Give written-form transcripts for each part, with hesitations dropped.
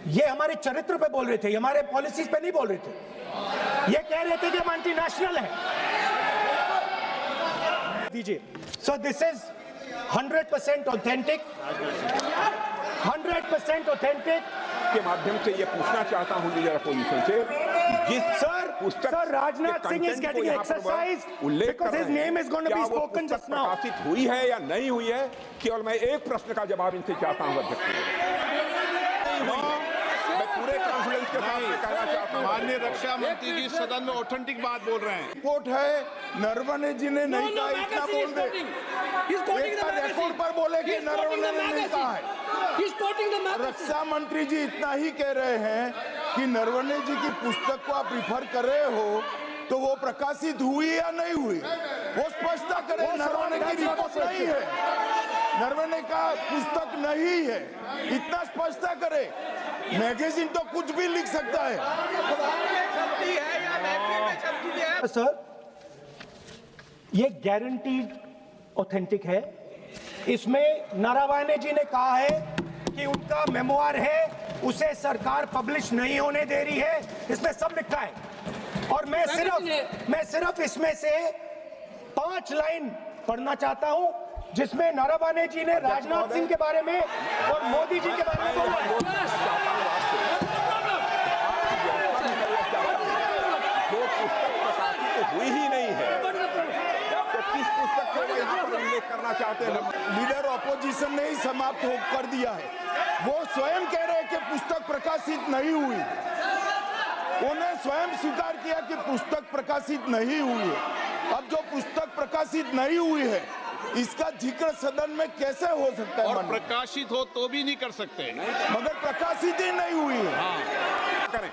ये हमारे चरित्र पे बोल रहे थे, हमारे पॉलिसीज पे नहीं बोल रहे थे। ये कह रहे थे कि हम एंटी नेशनल हैं। दीजिए। So this is 100% authentic, 100% authentic. के माध्यम से ये पूछना चाहता हूं लीडर अपोजिशन से, जिस sir Rajnath Singh is getting exercise because his name is going to be spoken just now. प्रकाशित हुई है या नहीं हुई है, केवल मैं एक प्रश्न का जवाब इनसे चाहता हूं अध्यक्ष। मैं पूरे कॉन्फिडेंस के साथ कहना चाहता हूं, माननीय रक्षा मंत्री जी सदन में ऑथेंटिक बात बोल रहे हैं। रिपोर्ट है, नरवणे जी ने नहीं कहा, इतना बोल दे। रिकॉर्ड पर बोले कि नरवणे ने नहीं कहा है। रक्षा मंत्री जी इतना ही कह रहे हैं कि नरवणे जी की पुस्तक को आप रिफर कर रहे हो, तो वो प्रकाशित हुई या नहीं हुई, वो स्पष्टता करें। नरवणे की रिपोर्ट नहीं है, नरवणे का पुस्तक नहीं है, इतना स्पष्टता करे। मैगजीन तो कुछ भी लिख सकता है। सर ये गारंटीड ऑथेंटिक है। इसमें नारावाने जी ने कहा है कि उनका मेमोयर है, उसे सरकार पब्लिश नहीं होने दे रही है, इसमें सब लिखा है। और मैं सिर्फ इसमें से 5 लाइन पढ़ना चाहता हूं, जिसमें नारावाने जी ने राजनाथ सिंह के बारे में और मोदी जी के बारे में बोला है। जो पुस्तक प्रकाशित हुई ही नहीं है, तो किस पुस्तक को यहाँ पर उल्लेख करना चाहते हैं? लीडर ऑपोजिशन ने ही समाप्त कर दिया है। वो स्वयं कह रहे हैं कि पुस्तक प्रकाशित नहीं हुई। उन्हें स्वयं स्वीकार किया कि पुस्तक प्रकाशित नहीं हुई है। अब जो पुस्तक प्रकाशित नहीं हुई है, इसका जिक्र सदन में कैसे हो सकता है? और प्रकाशित हो तो भी नहीं कर सकते, मगर प्रकाशित ही नहीं हुई है। करें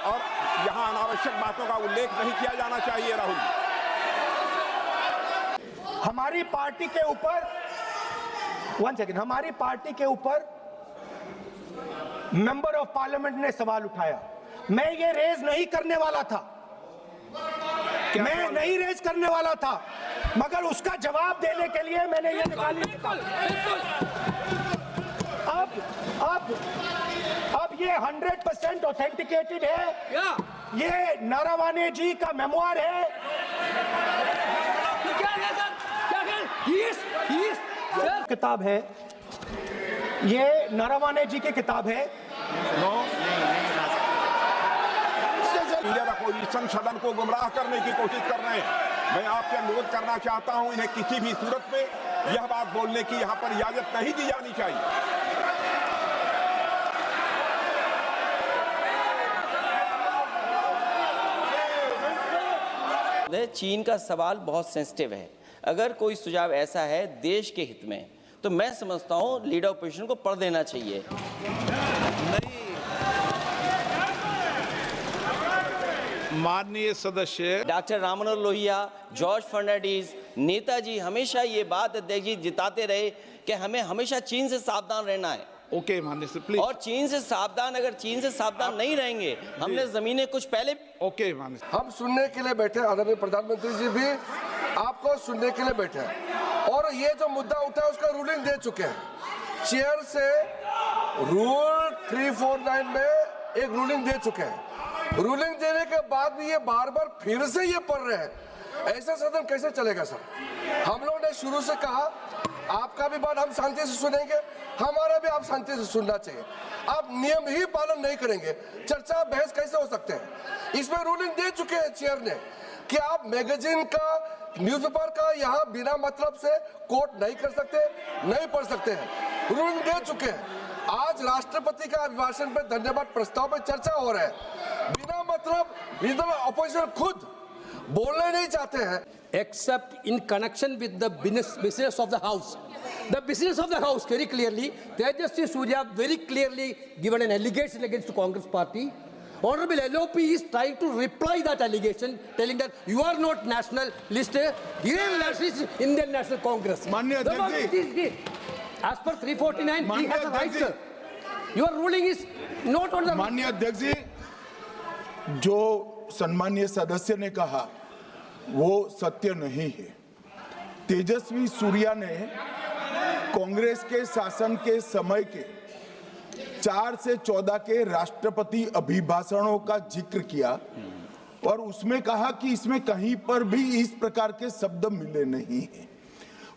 और यहाँ अनावश्यक बातों का उल्लेख नहीं किया जाना चाहिए। राहुल, हमारी पार्टी के ऊपर 1 सेकंड, हमारी पार्टी के ऊपर मेंबर ऑफ पार्लियामेंट ने सवाल उठाया। मैं ये रेज नहीं करने वाला था, मैं नहीं रेज करने वाला था, मगर उसका जवाब देने के लिए मैंने ये निकाली। अब ये 100% ऑथेंटिकेटेड है। ये नारावाने जी का मेमोयर है। किताब है, ये नारावाने जी की किताब है। लीडर अपोजिशन सदन को गुमराह करने की कोशिश कर रहे हैं। मैं आपसे अनुरोध करना चाहता हूं, इन्हें किसी भी सूरत में यह बात बोलने की यहाँ पर इजाजत नहीं दी जानी चाहिए। चीन का सवाल बहुत सेंसिटिव है। अगर कोई सुझाव ऐसा है देश के हित में, तो मैं समझता हूं लीडर ऑपोजिशन को पढ़ देना चाहिए। माननीय सदस्य डॉक्टर राममनोहर लोहिया, जॉर्ज फर्नांडिस, नेताजी हमेशा ये बात अध्यक्ष जी जिताते रहे कि हमें हमेशा चीन से सावधान रहना है। ओके माननीय से प्लीज। और चीन से सावधान, अगर चीन से सावधान नहीं रहेंगे, हमने जमीनें कुछ पहले। ओके माननीय, हम सुनने के लिए बैठे, आदरणीय प्रधानमंत्री जी भी आपको सुनने के लिए बैठे हैं, और ये जो मुद्दा उठा है उसका रूलिंग दे चुके हैं। चेयर से रूल 349 में एक रूलिंग दे चुके हैं। रूलिंग देने के बाद भी ये बार बार फिर से ये पढ़ रहे हैं। ऐसा सदन कैसे चलेगा सर? हम लोगों ने शुरू से कहा आपका भी बात हम शांति से सुनेंगे, हमारा भी आप शांति से सुनना चाहिए। आप नियम ही पालन नहीं करेंगे, चर्चा बहस कैसे हो सकते हैं? इसमें रूलिंग दे चुके हैं चेयर ने कि आप मैगजीन का, न्यूज़पेपर का यहाँ बिना मतलब से कोट नहीं कर सकते, नहीं पढ़ सकते हैं। रूलिंग दे चुके हैं। आज राष्ट्रपति का अभिभाषण पर धन्यवाद प्रस्ताव पर चर्चा हो रहा है। बिना मतलब लीडर ऑपोजिशन खुद बोलने नहीं चाहते हैं। Except in connection with the business of the house. The business of the house, very clearly, Tejasvi Surya very clearly given an allegation against the Congress party. Honorable LOP is trying to reply that allegation, telling that you are not nationalist, Indian nationalist, Indian National Congress. माननीय अध्यक्ष जी, as per 349, he has a right, sir. Your ruling is not on the. माननीय अध्यक्ष जी, जो सम्मानीय सदस्य ने कहा वो सत्य नहीं है। तेजस्वी सूर्या ने कांग्रेस के शासन के समय के 4 से 14 के राष्ट्रपति अभिभाषणों का जिक्र किया और उसमें कहा कि इसमें कहीं पर भी इस प्रकार के शब्द मिले नहीं हैं।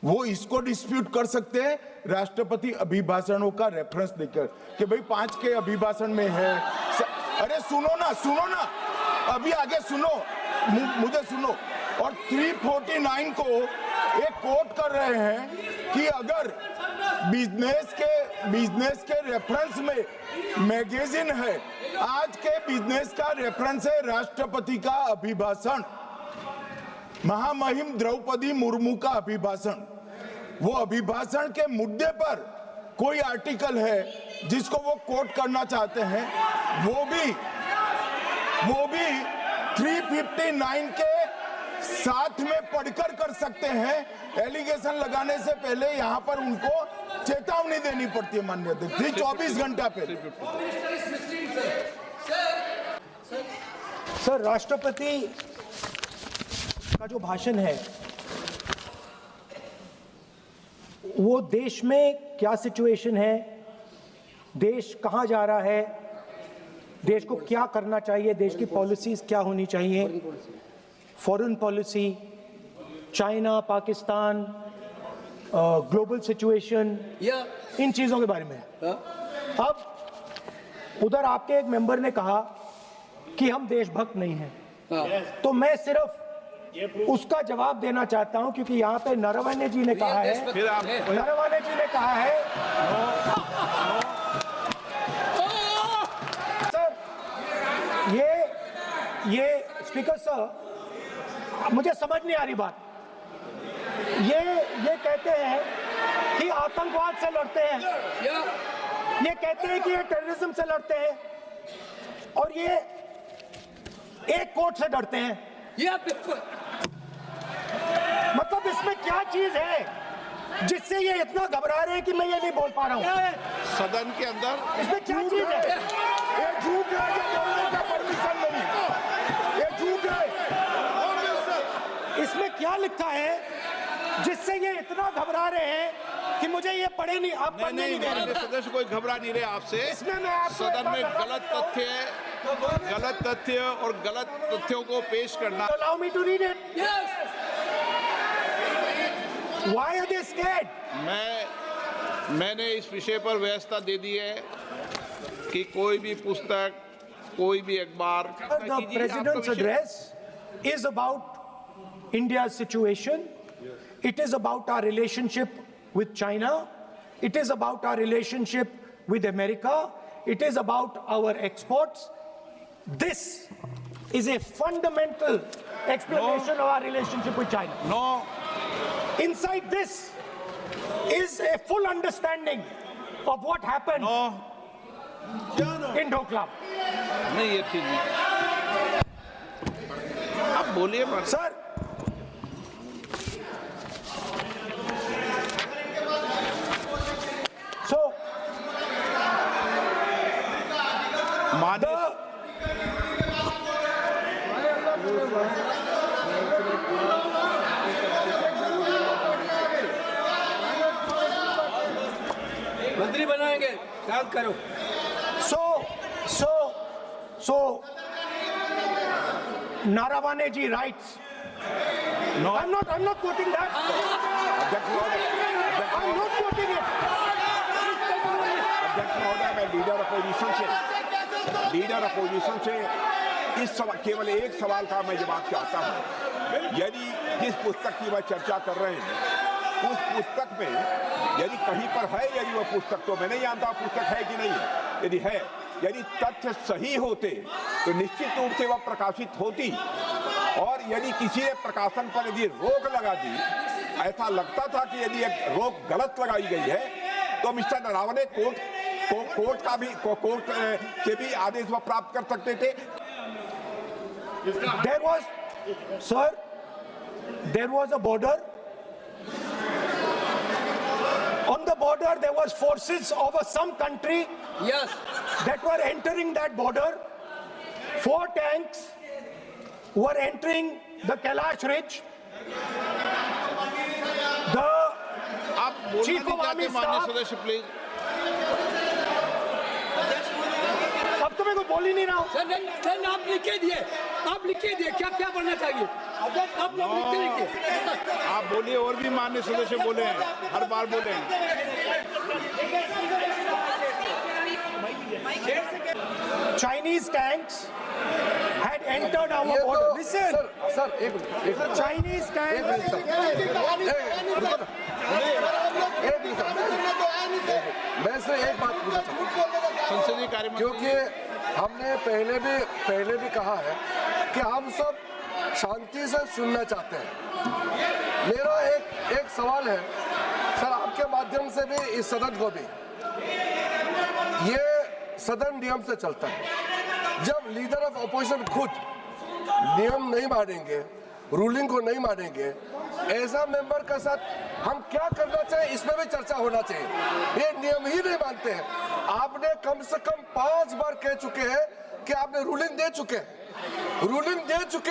वो इसको डिस्प्यूट कर सकते हैं राष्ट्रपति अभिभाषणों का रेफरेंस देकर कि भाई 5 के अभिभाषण में है। अरे सुनो ना, अभी आगे सुनो, मुझे सुनो। और 349 को एक कोट कर रहे हैं कि अगर बिजनेस के रेफरेंस में मैगजीन है, आज के बिजनेस का रेफरेंस है राष्ट्रपति का अभिभाषण, महामहिम द्रौपदी मुर्मू का अभिभाषण। वो अभिभाषण के मुद्दे पर कोई आर्टिकल है जिसको वो कोट करना चाहते हैं, वो भी 359 के साथ में पढ़कर कर सकते हैं। एलिगेशन लगाने से पहले यहाँ पर उनको चेतावनी देनी पड़ती है माननीय अध्यक्ष, 24 घंटा पहले। सर, राष्ट्रपति का जो भाषण है वो देश में क्या सिचुएशन है, देश कहां जा रहा है, देश को क्या करना चाहिए, देश की पॉलिसीज क्या होनी चाहिए, foreign policy, China, Pakistan, global situation, इन चीजों के बारे में। अब उधर आपके एक मेंबर ने कहा कि हम देशभक्त नहीं हैं, तो मैं सिर्फ उसका जवाब देना चाहता हूं क्योंकि यहाँ पे नरवणे जी ने कहा है, नरवणे जी ने कहा है सर, ये स्पीकर सर, मुझे समझ नहीं आ रही बात। ये कहते हैं कि आतंकवाद से लड़ते हैं, ये कहते हैं कि ये टेररिज्म से लड़ते हैं, और ये एक कोर्ट से डरते हैं। मतलब इसमें क्या चीज है जिससे ये इतना घबरा रहे हैं कि मैं ये नहीं बोल पा रहा हूँ? सदन के अंदर इसमें क्या चीज है? ये झूठ है, ये बोलने का परमिशन नहीं, ये झूठ है। इसमें क्या लिखा है जिससे ये इतना घबरा रहे हैं कि मुझे ये पढ़े नहीं, आप पढ़ने नहीं दे रहे। सदस्य कोई घबरा नहीं रहे आपसे। इसमें मैं आपको सदन में गलत तथ्य और गलत तथ्यों को पेश करना। Allow me to read it. Why are they scared? मैंने इस विषय पर व्यवस्था दे दी है कि कोई भी पुस्तक, कोई भी अखबार। The president's address is about India's situation. It is about our relationship with China. It is about our relationship with America. It is about our exports. This is a fundamental explanation of our relationship with China. No. Inside this is a full understanding of what happened in Doklam. नहीं, ये ठीक नहीं। आप बोलिए मत। Sir, so मंत्री बनाएंगे, काम करो। So Narawane ji writes. No, I'm not quoting that. I'm not quoting it. अध्यक्ष महोदय, मैं लीडर अपोजिशन से इस केवल एक सवाल का मैं जवाब चाहता हूं। यदि जिस पुस्तक की वह चर्चा कर रहे हैं उस पुस्तक में यदि कहीं पर है, यदि वह पुस्तक, तो मैं नहीं जानता पुस्तक है कि नहीं है, यदि है, यदि तथ्य सही होते तो निश्चित रूप से वह प्रकाशित होती, और यदि किसी ने प्रकाशन पर यदि रोक लगा दी, ऐसा लगता था कि यदि एक रोक गलत लगाई गई है, तो मिस्टर नरावने कोर्ट से भी आदेश वह प्राप्त कर सकते थे। There was a border. On the border, there was forces of some country that were entering that border. 4 tanks were entering the Kailash Ridge. आप बोलना Chief नहीं of Army चाहते माननीय Staff, सदस्य, प्लीज। बोल ही नहीं रहा हूँ। सर आप लिख के दिए, क्या क्या बनना चाहिए आप लोग लिख के लिखिए। आप बोलिए, और भी माननीय सदस्य बोले हैं, हर बार बोले हैं। Chinese tanks had entered our border. Listen, sir एक मिनट, Chinese tanks. मैं से एक बात पूछना चाहता हूं, संसदीय कार्य मंत्री क्योंकि हमने पहले भी कहा है कि हम सब शांति से सुनना चाहते हैं। मेरा एक सवाल है सर, आपके माध्यम से भी इस सदन को भी, ये सदन नियम से चलता है। जब लीडर ऑफ अपोजिशन खुद नियम नहीं मानेंगे, रूलिंग को नहीं मानेंगे, ऐसा मेंबर के साथ हम क्या करना चाहिए, इसमें भी चर्चा होना चाहिए। ये नियम ही नहीं मानते हैं। आपने कम से कम 5 बार कह चुके हैं कि आपने रूलिंग दे चुके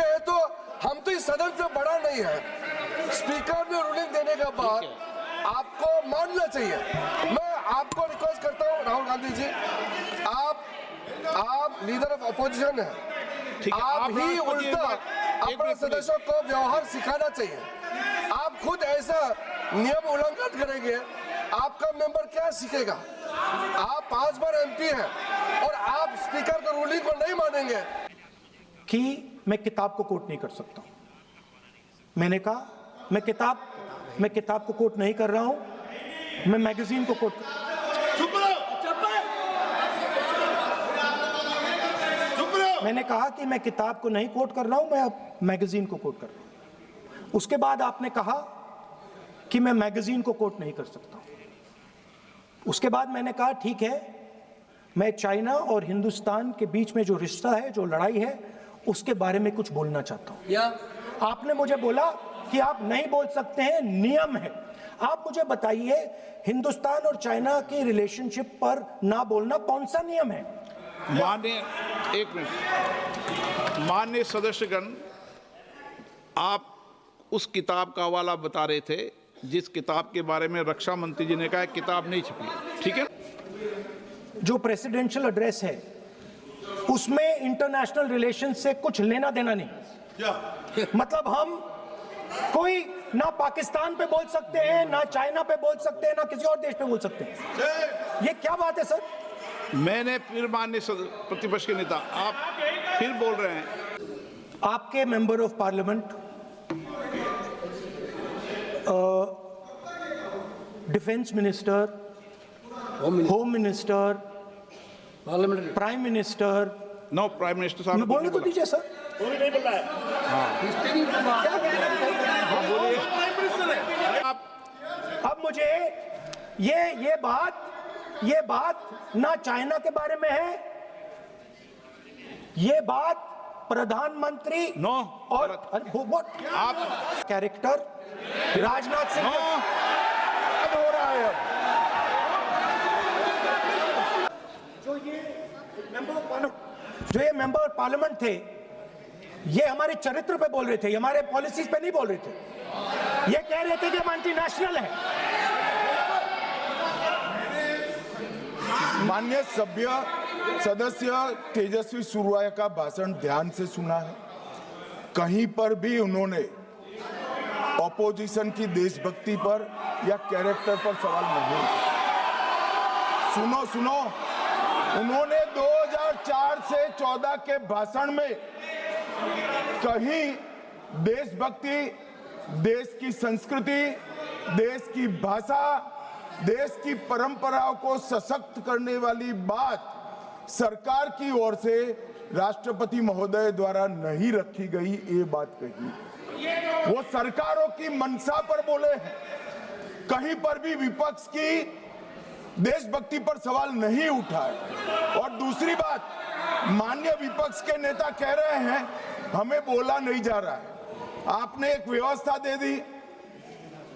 हैं, तो हम तो इस सदन से बड़ा नहीं है। स्पीकर ने रूलिंग देने के बाद आपको मानना चाहिए। मैं आपको रिक्वेस्ट करता हूं राहुल गांधी जी, आप लीडर ऑफ अपोजिशन है, आप ही उल्टा अपने सदस्यों को व्यवहार सिखाना चाहिए। आप खुद ऐसा नियम उल्लंघन करेंगे, आपका मेंबर क्या सीखेगा? आप 5 बार एमपी हैं और आप स्पीकर का रूलिंग को नहीं मानेंगे। कि मैं किताब को कोट नहीं कर सकता। मैंने कहा मैं किताब को कोट नहीं कर रहा हूं, मैं मैगजीन को कोट मैंने कहा कि मैं किताब को नहीं कोट कर रहा हूं, मैं अब मैगजीन को कोट कर रहा हूं। उसके बाद आपने कहा कि मैं मैगजीन को कोट नहीं कर सकता। उसके बाद मैंने कहा ठीक है, मैं चाइना और हिंदुस्तान के बीच में जो रिश्ता है, जो लड़ाई है, उसके बारे में कुछ बोलना चाहता हूं। आपने मुझे बोला कि आप नहीं बोल सकते हैं, नियम है। आप मुझे बताइए, हिंदुस्तान और चाइना की रिलेशनशिप पर ना बोलना कौन सा नियम है? माननीय सदस्यगण, आप उस किताब का हवाला बता रहे थे जिस किताब के बारे में रक्षा मंत्री जी ने कहा किताब नहीं छपी, ठीक है? जो प्रेसिडेंशियल एड्रेस है उसमें इंटरनेशनल रिलेशन से कुछ लेना देना नहीं। मतलब हम कोई ना पाकिस्तान पे बोल सकते हैं, ना चाइना पे बोल सकते हैं, ना किसी और देश पे बोल सकते हैं। ये क्या बात है सर? मैंने फिर माननीय प्रतिपक्ष के नेता, आप फिर बोल रहे हैं। आपके member of parliament, defence minister, home minister, prime minister, no prime minister साहब बोलने तो दीजिए सर। अब मुझे ये बात ना चाइना के बारे में है, ये बात प्रधानमंत्री नो और आप कैरेक्टर राजनाथ सिंह हो रहा है। जो ये मेंबर ऑफ पार्लियामेंट थे, ये हमारे चरित्र पे बोल रहे थे, हमारे पॉलिसीज पे नहीं बोल रहे थे। ये कह रहे थे कि हम एंटी नेशनल है। माननीय सदस्य तेजस्वी सूर्या का भाषण ध्यान से सुना है। कहीं पर भी उन्होंने ऑपोजिशन की देशभक्ति पर या कैरेक्टर पर सवाल नहीं। सुनो, उन्होंने 2004 से 14 के भाषण में कहीं देशभक्ति, देश की संस्कृति, देश की भाषा, देश की परंपराओं को सशक्त करने वाली बात सरकार की ओर से राष्ट्रपति महोदय द्वारा नहीं रखी गई, ये बात कही। वो सरकारों की मंशा पर बोले हैं। कहीं पर भी विपक्ष की देशभक्ति पर सवाल नहीं उठाए। और दूसरी बात, माननीय विपक्ष के नेता कह रहे हैं हमें बोला नहीं जा रहा है। आपने एक व्यवस्था दे दी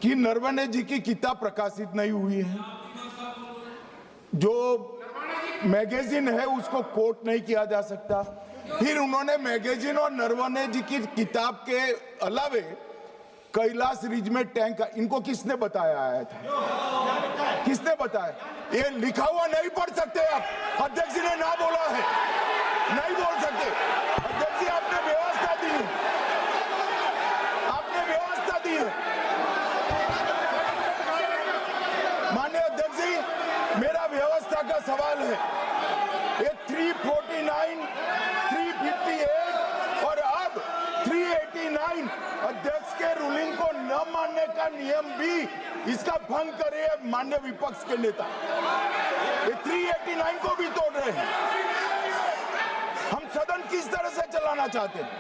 कि नरवणे जी की किताब प्रकाशित नहीं हुई है, जो मैगजीन है उसको कोट नहीं किया जा सकता। फिर उन्होंने मैगजीन और नरवणे जी की किताब के अलावे कैलाश रिज में टैंक, इनको किसने बताया आया था? किसने बताया? ये लिखा हुआ नहीं पढ़ सकते आप, अध्यक्ष जी ने ना बोला है। नहीं बोल सकते। अध्यक्ष जी, आपने व्यवस्था दी है, आपने व्यवस्था दी है। माननीय अध्यक्ष जी, मेरा व्यवस्था का सवाल है। ये 349, 358 और अब 389 अध्यक्ष के रूलिंग को न मानने का नियम भी इसका भंग करे माननीय विपक्ष के नेता। ये 389 को भी तोड़ रहे हैं। हम सदन किस तरह से चलाना चाहते हैं?